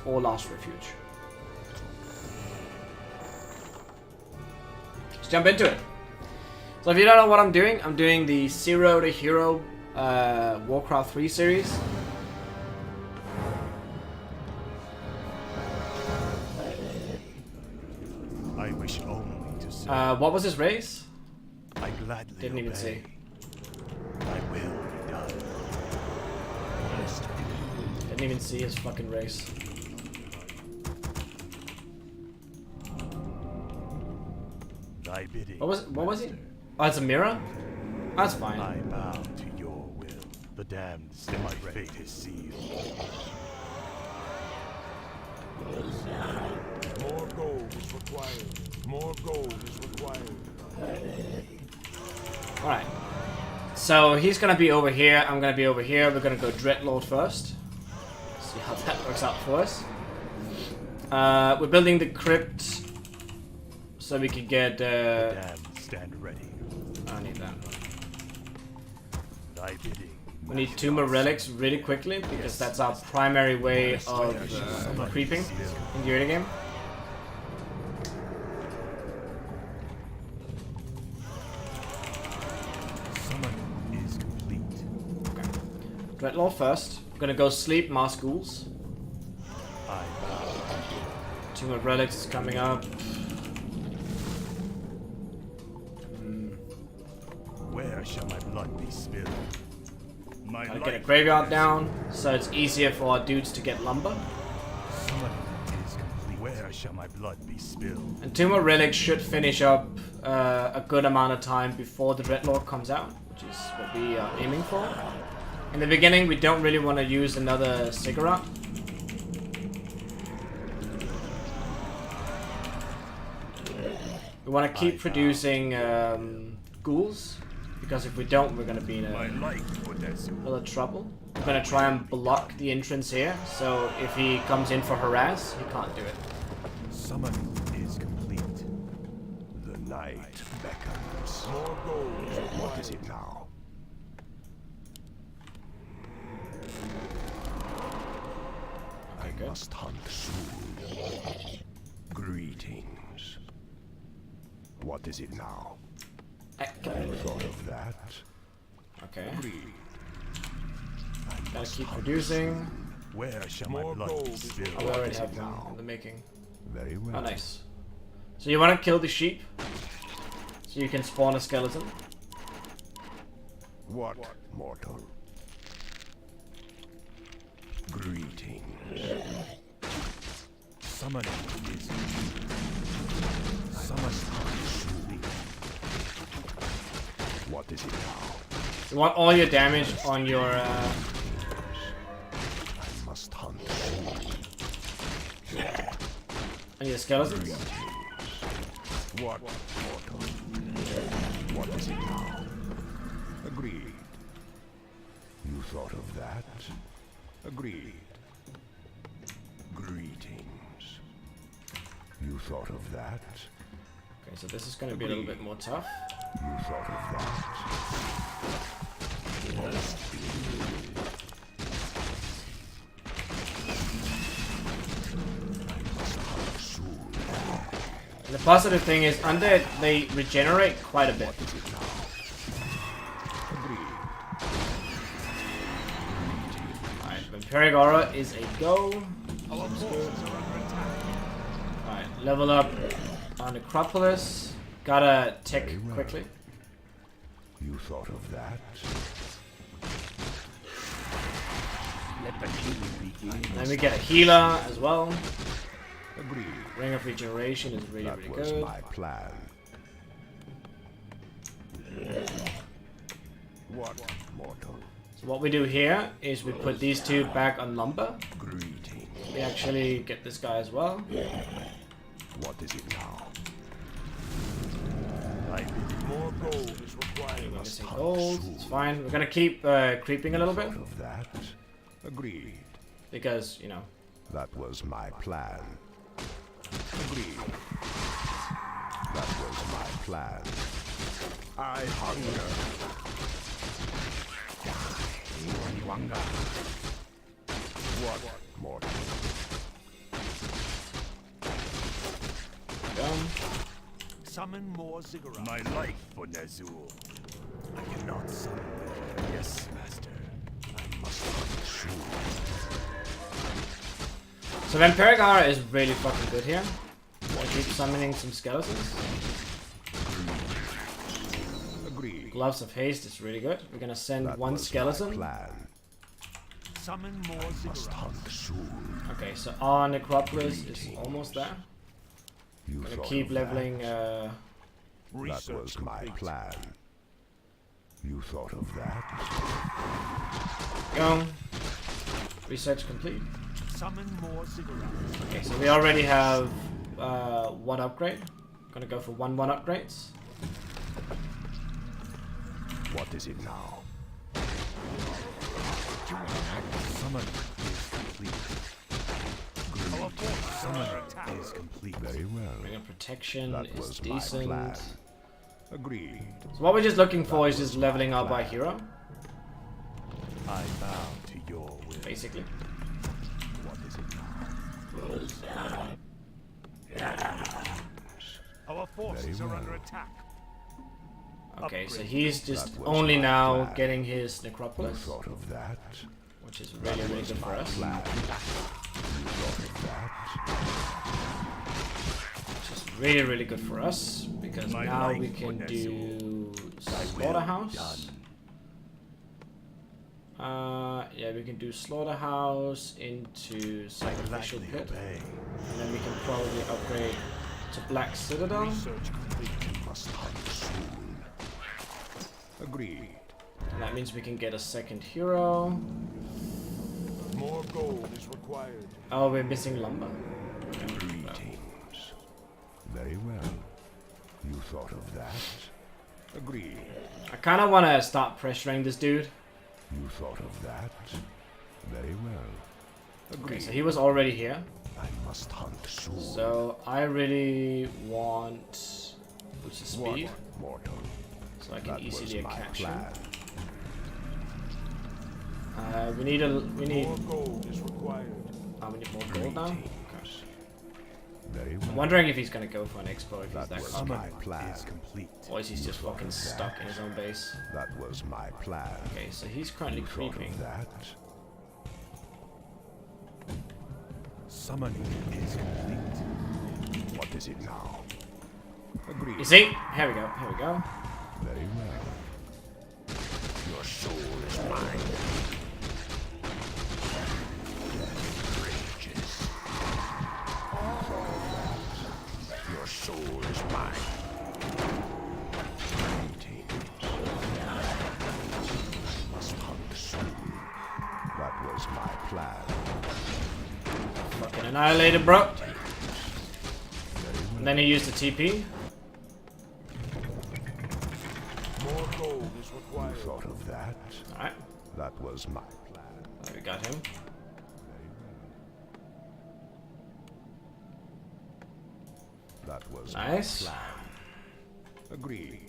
or Last Refuge. Let's jump into it. So if you don't know what I'm doing the Zero2Hero Warcraft 3 series. I wish only to see. What was his race? I gladly Didn't even obey. see. I will be done. Didn't even see his fucking race. Thy bidding. What was he? Oh, it's a mirror? That's fine. I bow to your will. The damned still my fate is sealed. More gold is required. More gold is required. Alright. So he's gonna be over here, I'm gonna be over here. We're gonna go Dreadlord first. See how that works out for us. We're building the crypt so we can get The damned stand ready. I don't need that. Thy bidding. We need 2 more relics really quickly because that's our primary way of creeping in the early game. Summon is complete. Okay. Dreadlord first. We're gonna go sleep mass ghouls. I bow. 2 more relics is coming up. Where shall my blood be spilled? My Gotta life get a graveyard down so it's easier for our dudes to get lumber. Summon is complete. Where shall my blood be spilled? And 2 more relics should finish up a good amount of time before the Dreadlord comes out, which is what we are aiming for. In the beginning, we don't really want to use another cigarette. We want to keep producing ghouls, because if we don't, we're going to be in My life would as a little trouble. I'm going to try and block the entrance here, so if he comes in for harass, he can't do it. Summon is complete. The night beckons. More gold is required. What is it now? Okay, I good. must hunt soon. Greetings. What is it now? You thought of that? Okay, Agreed. gotta keep producing. Where shall my More blood gold be is spilled? Oh, we already have one in the making. Very well. Oh, nice. So you want to kill the sheep, so you can spawn a skeleton. What, mortal? Greetings. Summon is Summon is complete. What is it now? You want all your damage on your I must hunt soon. skeletons. What, mortal? What is it now? Agreed. You thought of that? Agreed. Greetings. You thought of that? Okay, so this is going to be a little bit more tough. You thought of that? And the positive thing is, undead, they regenerate quite a bit. Alright, Vampiric Aura is a go. Alright, level up on Necropolis. Gotta tick Very well. quickly. You thought of that? Let the healing begin. Then we get a healer as well. Agreed. Ring of Regeneration is really, That really was good. my plan. What, mortal? So what we do here is we put these 2 back on lumber. Greetings. We actually get this guy as well. What is it now? More gold is required. We're missing gold. It's fine. We're gonna keep creeping a little bit Thought of that? Agreed. because, you know, That was my plan. Agreed. That was my plan. I hunger. What, mortal? Summon more ziggurats. My life for Nazul. I cannot summon them. Yes, master. I must hunt So Vampiric is really fucking good here. I keep summoning some skeletons. Agreed. Gloves of Haste is really good. We're gonna send That one was my skeleton. plan. Summon more ziggurats. Soon. Okay, so our Necropolis is almost there. You Gonna thought keep of leveling. That was my plan. You thought of that? Go. Research complete. Summon more ziggurats. Okay, so we already have one upgrade. Gonna go for one upgrades. What is it now? Summon is complete. Summon is complete. Very well. Bring up protection That is was my decent. plan. Agreed. So what we're just looking for That is just was my leveling up our plan. hero, I bow to your will. basically. What is it now? Our forces Very are well. under attack. Okay, so he's just That was only my now plan. getting his You Necropolis, thought of that? which is really, really good for us. Plan. You thought of that? Which is really, really good for us, because My now life we for can do Thy will Slaughterhouse. Yeah, we can do Slaughterhouse into Sacrificial Gladly Pit, obey. and then we can probably upgrade to Black Citadel. Research complete. Must hunt soon. Agreed. And that means we can get a second hero. More gold is required. Oh, we're missing lumber. Greetings. Very well. You thought of that? Agreed. I kind of want to start pressuring this dude. You thought of that? Very well. Okay, Agreed. so he was already here. I must hunt soon. So I really want boost of speed, Mortal. so I can That easily was my catch him. plan. We need More gold is required. we need more gold now. Okay. Very well. I'm wondering if he's gonna go for an expo if he's That that was cocky. my plan. Is complete. Or is he just fucking stuck in his own base? That was my plan. Okay, so he's currently You thought creeping. of that? Summoning is complete. What is it now? Agreed. You see? Here we go. Here we go. Very well. Your soul is mine. Death rages. You thought of that? Your soul is mine. Greetings. Must hunt soon. That was my plan. Fucking annihilated, bro. And then he used the TP. More gold is required. You thought of that? Alright, That was my plan. we got him. That was Nice. my plan. Agreed.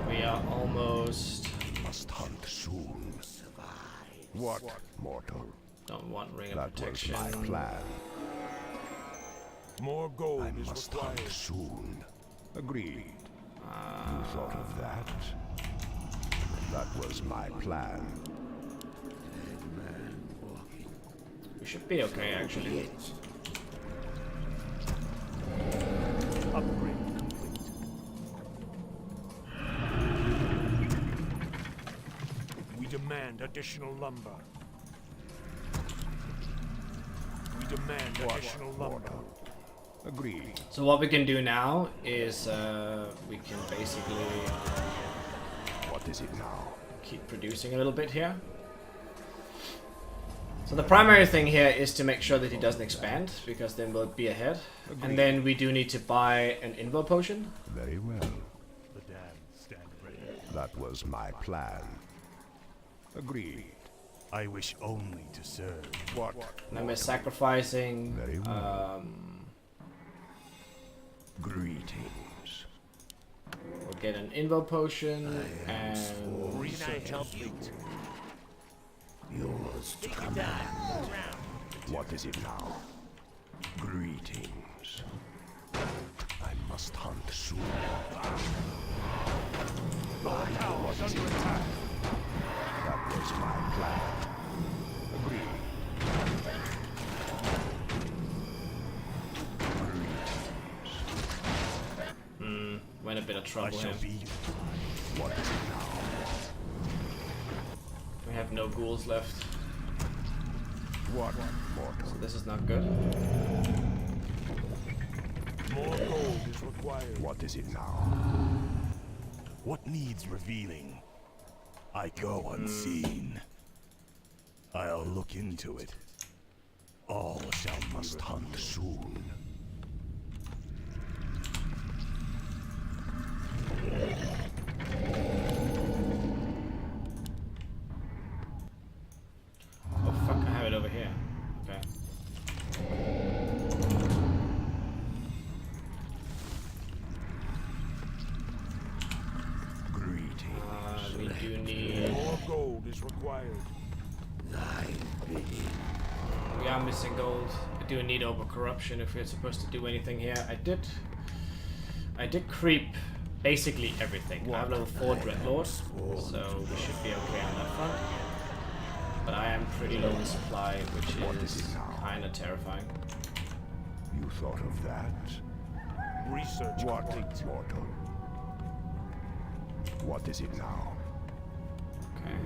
We are almost. Must hunt soon. What, mortal? Don't want ring of That was protection. my plan. More gold I is must required. hunt soon. Agreed. You thought of that? That was my plan. We should be okay, actually. Upgrade complete. We demand additional lumber. We demand additional lumber. Agreed. So what we can do now is we can basically What is it now? keep producing a little bit here. So the primary thing here is to make sure that he doesn't expand, because then we'll be ahead. And then we do need to buy an invo potion. Very well. The damned stand ready. That was my plan. Agreed. I wish only to serve. What? And then we're sacrificing Very well. Greetings. we'll get an invo potion and Research complete. Yours to command. What is it now? Greetings. I must hunt soon. Our tower is under attack. That was my plan. Agreed. We're in a bit of I trouble shall here. be. What is it now? We have no ghouls left. What mortal? So this is not good. More gold is required. What is it now? What needs revealing? I go unseen. I'll look into it. All shall be Must hunt soon. Oh fuck, I have it over here. Okay. Greetings. We do need... More gold is required. We are missing gold. I do need over corruption if we're supposed to do anything here. I did creep basically everything. I have level 4 Dreadlord, so we should be okay on that front. But I am pretty low in supply, which is kinda terrifying. You thought of that? Research What complete. mortal? What is it now? Okay.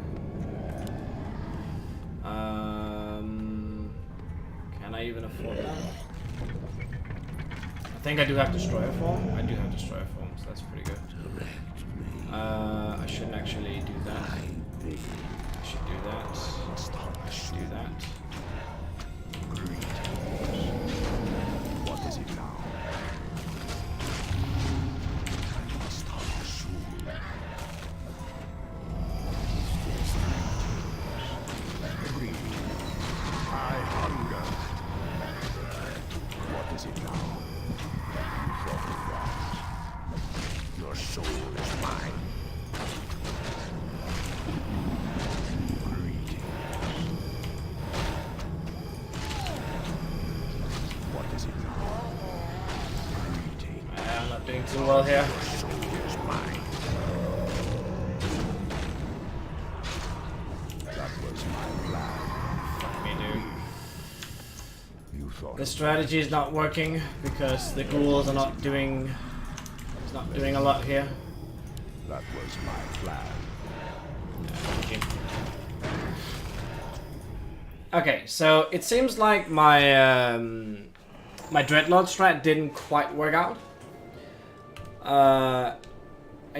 Can I even afford that? I think I do have Destroyer Form. I do have Destroyer Form, so that's pretty good. I shouldn't actually do that. I should do that. I should do that. What is it now? I must hunt soon. Agreed. I hunger. What is it now? You thought of that? Your soul is mine. Greetings. What is it now? Greetings. I'm not doing too well here. Soul is mine. That was my plan. Fuck me, dude. You thought The of strategy is not working because the ghouls are not doing... It's not doing a lot here. that was my plan. Okay, so it seems like my my Dreadlord strat didn't quite work out. I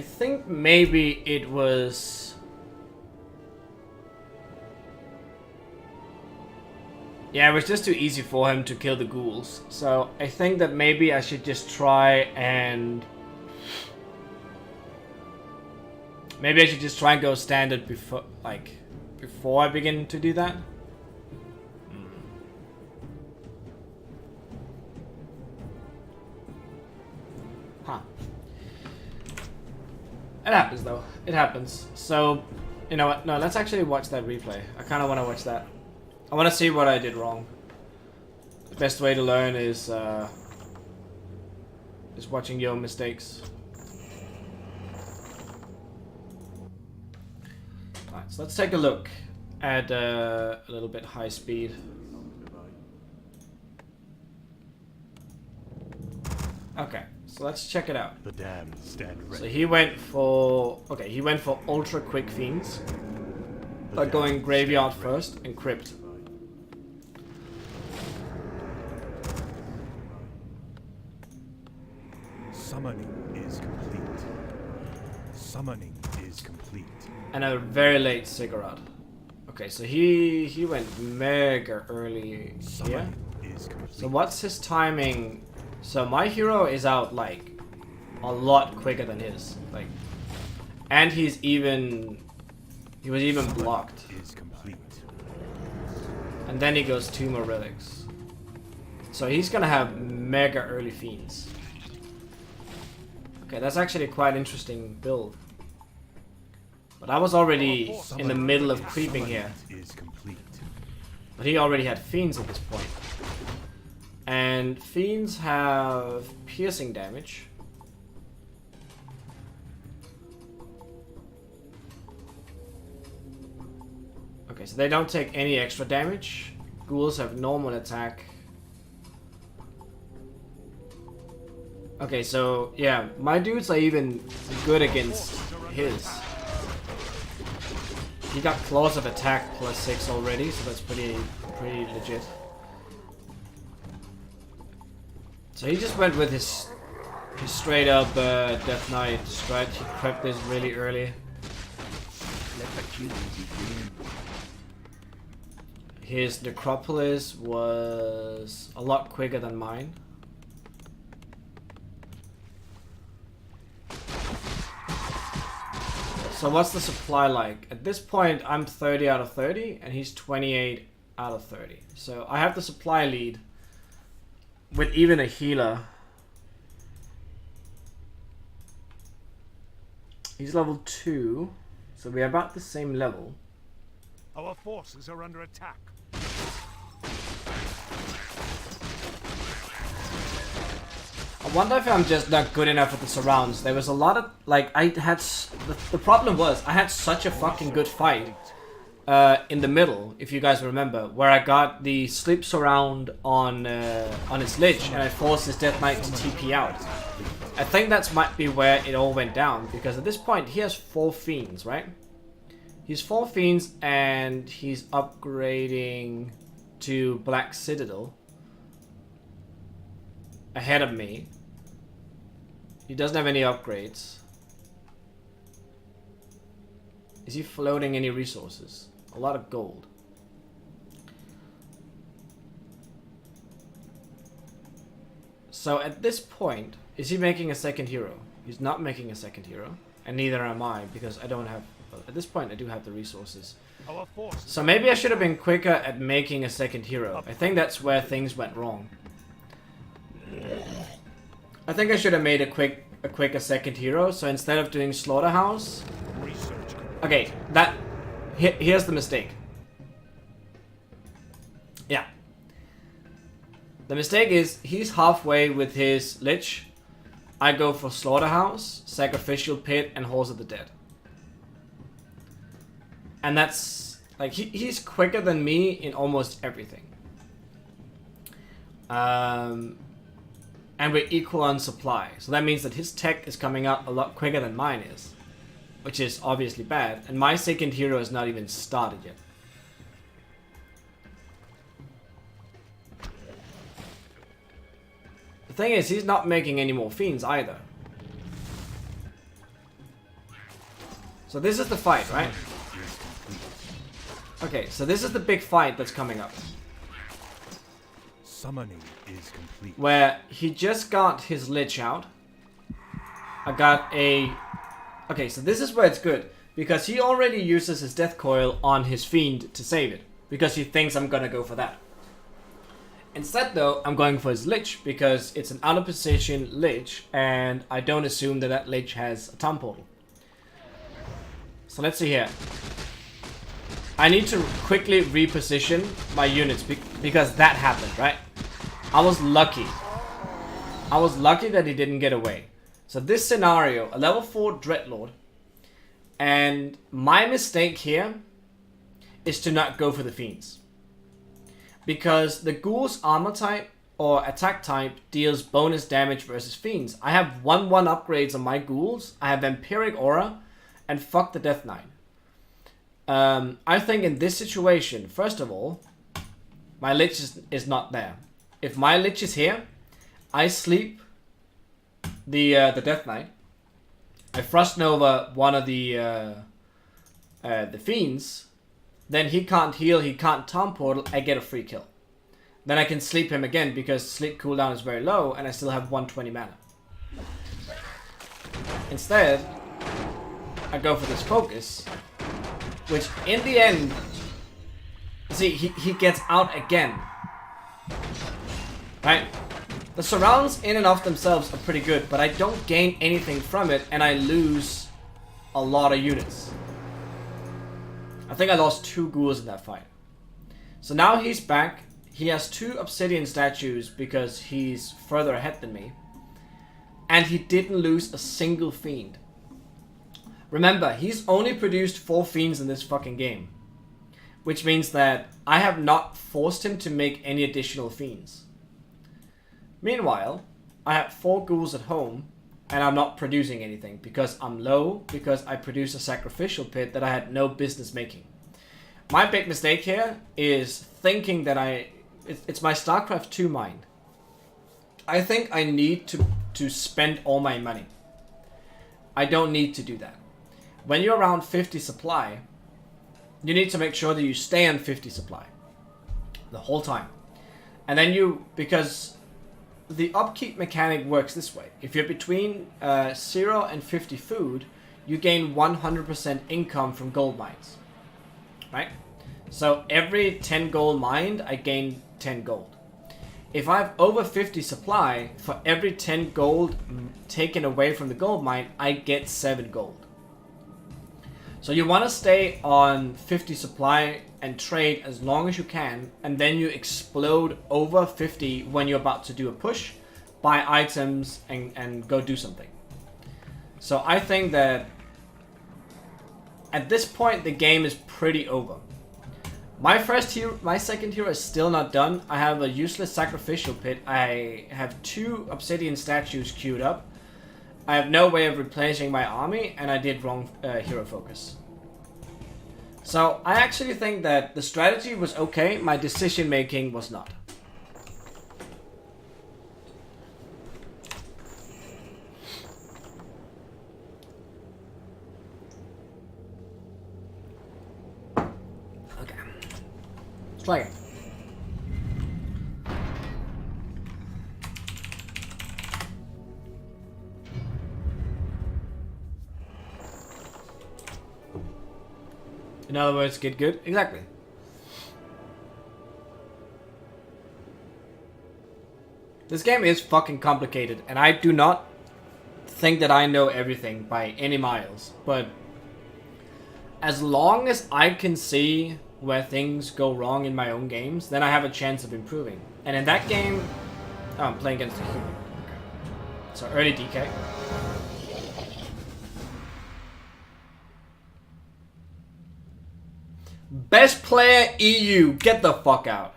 think maybe it was... Yeah, it was just too easy for him to kill the ghouls. So I think that maybe I should just try and... Maybe I should just try and go standard before, like, before I begin to do that. Huh. It happens though. It happens. So, you know what? No, let's actually watch that replay. I kind of want to watch that. I want to see what I did wrong. The best way to learn is watching your mistakes. Alright, so let's take a look at a little bit high speed. Okay, so let's check it out. The damned stand So ready. he went for... Okay, he went for ultra quick fiends. By going graveyard first and crypt. Summoning is complete. Summoning is complete. And a very late Ziggurat. Okay, so he went mega early here. Summoning is complete. So what's his timing? So my hero is out like a lot quicker than his. Like, and he was even blocked. Is complete. And then he goes 2 more relics. So he's gonna have mega early fiends. Okay, that's actually a quite interesting build. But I was already in the middle of creeping here. Is complete. But he already had Fiends at this point. And Fiends have piercing damage. Okay, so they don't take any extra damage. Ghouls have normal attack. Okay, so yeah, my dudes are even good against his. He got Claws of Attack +6 already, so that's pretty legit. So he just went with his straight up Death Knight strat. He prepped this really early. Let the killing begin. His Necropolis was a lot quicker than mine. So what's the supply like? At this point, I'm 30 out of 30, and he's 28 out of 30. So I have the supply lead with even a healer. He's level 2, so we're about the same level. Our forces are under attack. I wonder if I'm just not good enough with the surrounds. There was a lot of, like, the problem was, I had such a fucking good fight in the middle, if you guys remember, where I got the sleep surround on his Lich, and I forced his Death Knight to TP out. I think that might be where it all went down, because at this point, he has 4 Fiends, right? He's 4 Fiends, and he's upgrading to Black Citadel ahead of me. He doesn't have any upgrades. Is he floating any resources? A lot of gold. So at this point, is he making a second hero? He's not making a second hero, and neither am I, because I don't have, at this point I do have the resources. So maybe I should have been quicker at making a second hero. I think that's where things went wrong. I think I should have made a quicker second hero. So instead of doing Slaughterhouse, okay, here's the mistake. Yeah, the mistake is he's halfway with his Lich. I go for Slaughterhouse, Sacrificial Pit, and Halls of the Dead. And that's like he's quicker than me in almost everything. And we're equal on supply. So that means that his tech is coming out a lot quicker than mine is. Which is obviously bad. And my second hero is not even started yet. The thing is, he's not making any more Fiends either. So this is the fight, right? Okay, so this is the big fight that's coming up. Summoning is complete. Where he just got his Lich out. I got a... Okay, so this is where it's good. Because he already uses his Death Coil on his Fiend to save it. Because he thinks I'm gonna go for that. Instead though, I'm going for his Lich. Because it's an out of position Lich. And I don't assume that that Lich has a Time Portal. So let's see here. I need to quickly reposition my units because that happened, right? I was lucky. I was lucky that he didn't get away. So this scenario, a level 4 Dreadlord, and my mistake here is to not go for the Fiends. Because the Ghoul's armor type or attack type deals bonus damage versus Fiends. I have 1/1 upgrades on my Ghouls, I have Vampiric Aura, and fuck the Death Knight. I think in this situation, first of all, my Lich is not there. If my Lich is here, I sleep the Death Knight. I Frost Nova one of the Fiends. Then he can't heal, he can't Time Portal, I get a free kill. Then I can sleep him again because sleep cooldown is very low and I still have 120 mana. Instead, I go for this Focus, which in the end, see, he gets out again. Right? The surrounds in and of themselves are pretty good, but I don't gain anything from it and I lose a lot of units. I think I lost 2 ghouls in that fight. So now he's back. He has 2 obsidian statues because he's further ahead than me. And he didn't lose a single fiend. Remember, he's only produced 4 fiends in this fucking game. Which means that I have not forced him to make any additional fiends. Meanwhile, I have 4 ghouls at home. And I'm not producing anything because I'm low. Because I produced a sacrificial pit that I had no business making. My big mistake here is thinking that it's my StarCraft 2 mind. I think I need to spend all my money. I don't need to do that. When you're around 50 supply, you need to make sure that you stay on 50 supply the whole time. And then because the upkeep mechanic works this way. If you're between 0 and 50 food, you gain 100% income from gold mines. Right? So every 10 gold mined, I gain 10 gold. If I have over 50 supply, for every 10 gold taken away from the gold mine, I get 7 gold. So you want to stay on 50 supply and trade as long as you can, and then you explode over 50 when you're about to do a push, buy items, and go do something. So I think that at this point the game is pretty over. My second hero is still not done. I have a useless sacrificial pit. I have 2 obsidian statues queued up. I have no way of replacing my army, and I did wrong hero focus. So I actually think that the strategy was okay, my decision making was not. Okay. Let's try again. In other words, get good? Exactly. This game is fucking complicated, and I do not think that I know everything by any miles. But as long as I can see where things go wrong in my own games, then I have a chance of improving. And in that game... Oh, I'm playing against a human. Okay. So early DK. Best player EU, get the fuck out.